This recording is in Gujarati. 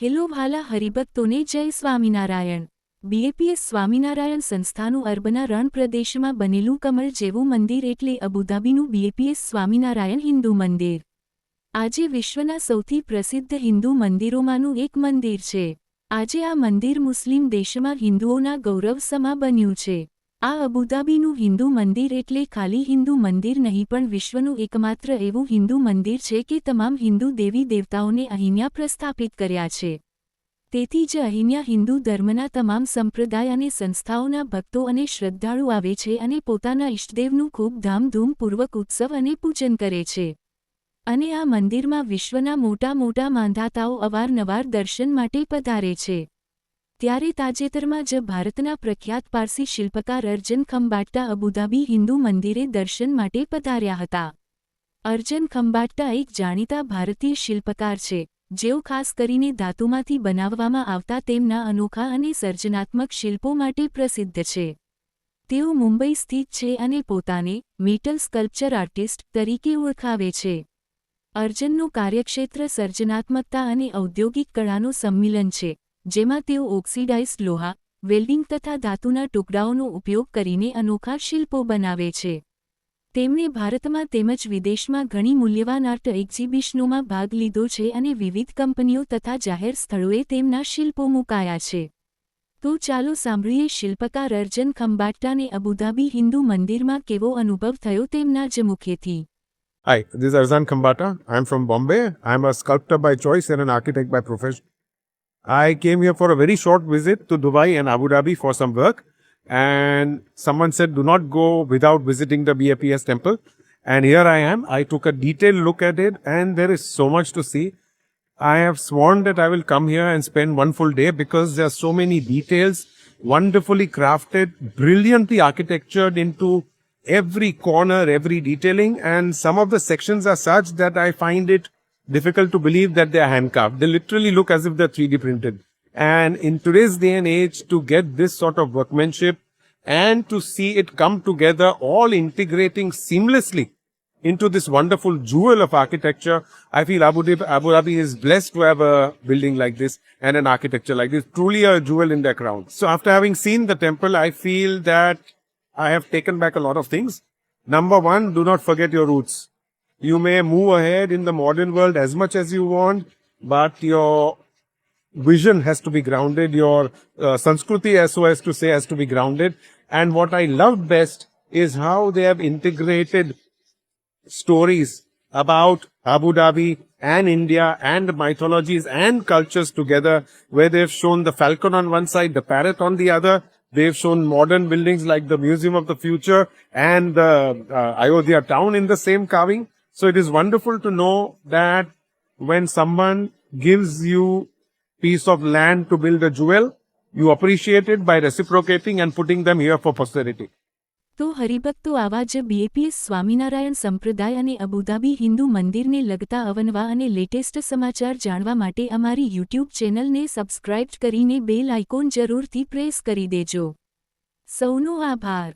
હેલો ભાલા હરિભક્તોને જય સ્વામિનારાયણ। બીએપીએસ સ્વામિનારાયણ સંસ્થાનું અરબના રણ પ્રદેશમાં બનેલું કમળ જેવું મંદિર એટલે અબુધાબીનું બીએપીએસ સ્વામિનારાયણ હિન્દુ મંદિર। આજે વિશ્વના સૌથી પ્રસિદ્ધ હિન્દુ મંદિરોમાંનું એક મંદિર છે। આજે આ મંદિર મુસ્લિમ દેશમાં હિન્દુઓના ગૌરવ સમા બન્યું છે। આ અબુધાબીનું હિન્દુ મંદિર એટલે ખાલી હિન્દુ મંદિર નહીં પણ વિશ્વનું એકમાત્ર એવું હિન્દુ મંદિર છે કે તમામ હિન્દુ દેવી દેવતાઓને અહીંયા પ્રસ્થાપિત કર્યા છે। તેથી જ અહીંયા હિન્દુ ધર્મના તમામ સંપ્રદાય અને સંસ્થાઓના ભક્તો અને શ્રદ્ધાળુ આવે છે અને પોતાના ઇષ્ટદેવનું ખૂબ ધામધૂમપૂર્વક ઉત્સવ અને પૂજન કરે છે। અને આ મંદિરમાં વિશ્વના મોટા મોટા માંધાતાઓ અવારનવાર દર્શન માટે પધારે છે। ત્યારે તાજેતરમાં જ ભારતના પ્રખ્યાત પારસી શિલ્પકાર અર્જન ખંબાટ્ટા અબુધાબી હિન્દુ મંદિરે દર્શન માટે પધાર્યા હતા। અર્જન ખંબાટ્ટા એક જાણીતા ભારતીય શિલ્પકાર છે, જેઓ ખાસ કરીને ધાતુમાંથી બનાવવામાં આવતા તેમના અનોખા અને સર્જનાત્મક શિલ્પો માટે પ્રસિદ્ધ છે। તેઓ મુંબઈ સ્થિત છે અને પોતાને મેટલ સ્કલ્પચર આર્ટિસ્ટ તરીકે ઓળખાવે છે। અર્જનનું કાર્યક્ષેત્ર સર્જનાત્મકતા અને ઔદ્યોગિક કળાનું સંમિલન છે, જેમાં તેઓ ઓક્સિડાઇઝ્ડ લોહા, વેલ્ડિંગ તથા ધાતુના ટુકડાઓનો ઉપયોગ કરીને અનોખા શિલ્પો બનાવે છે। તેમણે ભારતમાં તેમજ વિદેશમાં ઘણી મૂલ્યવાન આર્ટ એક્ઝિબિશનોમાં ભાગ લીધો છે અને વિવિધ કંપનીઓ તથા જાહેર સ્થળોએ તેમના શિલ્પો મુકાયા છે। તો ચાલો સાંભળીએ શિલ્પકાર અર્જન ખંબાટ્ટાને અબુધાબી હિન્દુ મંદિરમાં કેવો અનુભવ થયો તેમના જ મુખેથી। Hi, this is Arzan Khambata. I'm from Bombay. I'm a sculptor by choice and an architect by profession. I came here for a very short visit to Dubai and Abu Dhabi for some work. And someone said, do not go without visiting the BAPS temple. And here I am. I took a detailed look at it and there is so much to see. I have sworn that I will come here and spend one full day because there are so many details, wonderfully crafted, brilliantly architectured into every corner, every detailing, and some of the sections are such that I find it difficult to believe that they are hand-carved. They literally look as if they're 3D printed. And in today's day and age, to get this sort of workmanship and to see it come together, all integrating seamlessly into this wonderful jewel of architecture, I feel Abu Dhabi is blessed to have a building like this and an architecture like this, truly a jewel in their crown. So after having seen the temple, I feel that I have taken back a lot of things. Number one, do not forget your roots. You may move ahead in the modern world as much as you want, but your vision has to be grounded. Your Sanskriti, as so as to say, has to be grounded. And what I loved best is how they have integrated stories about Abu Dhabi and India and mythologies and cultures together, where they've shown the falcon on one side, the parrot on the other. They've shown modern buildings like the Museum of the Future and the Ayodhya town in the same carving. So it is wonderful to know that when someone gives you piece of land to build a jewel, you appreciate it by reciprocating and putting them here for posterity. તો હરિભક્તો આવા જ બીએપીએસ સ્વામિનારાયણ સંપ્રદાય અને અબુધાબી હિન્દુ મંદિરને લગતા અવનવા અને લેટેસ્ટ સમાચાર જાણવા માટે અમારી યુટ્યુબ ચેનલને સબસ્ક્રાઇબ કરીને બેલ આઇકોન જરૂરથી પ્રેસ કરી દેજો। સૌનો આભાર।